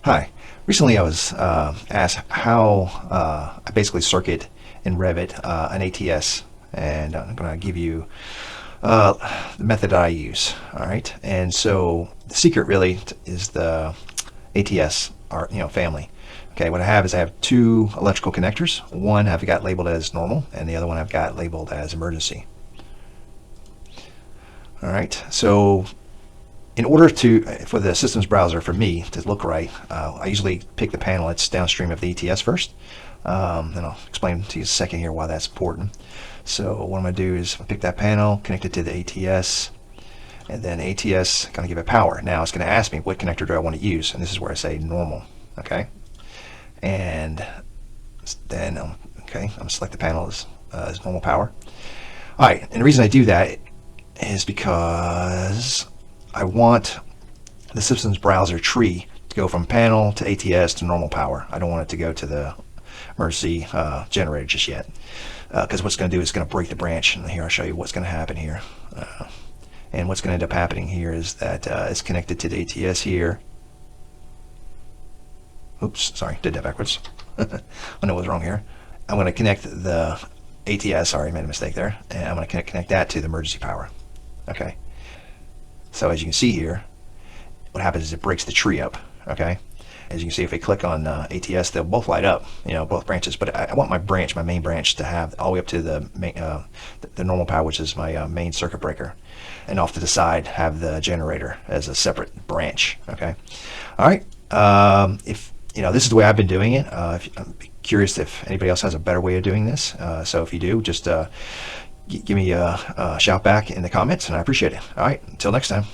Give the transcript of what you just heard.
Hi. Recently I was asked how I basically circuit in Revit an ATS, and I'm going to give you the method that I use. All right, and so the secret really is the ATS family. Okay, what I have is I have two electrical connectors. One I've got labeled as normal, and the other one I've got labeled as emergency. All right, so in order for the systems browser for me to look right, I usually pick the panel that's downstream of the ATS first. And I'll explain to you in a second here why that's important. So what I'm going to do is pick that panel, connect it to the ATS, and then ATS going to give it power. Now it's going to ask me what connector do I want to use, and this is where I say normal. Okay, and then I'm going to select the panel as normal power. All right, and the reason I do that is because I want the systems browser tree to go from panel to ATS to normal power. I don't want it to go to the emergency generator just yet, because what's going to do is going to break the branch. And here I'll show you what's going to happen here. And what's going to end up happening here is that it's connected to the ATS here. Oops, sorry, did that backwards. I know what's wrong here. I'm going to connect the ATS, sorry, made a mistake there, and I'm going to connect that to the emergency power. Okay. So as you can see here, what happens is it breaks the tree up. Okay. As you can see, if we click on ATS, they'll both light up, both branches. But I want my main branch, to have all the way up to the normal power, which is my main circuit breaker, and off to the side have the generator as a separate branch. Okay. All right. If this is the way I've been doing it. I'm curious if anybody else has a better way of doing this. So if you do, just give me a shout back in the comments, and I appreciate it. All right. Until next time.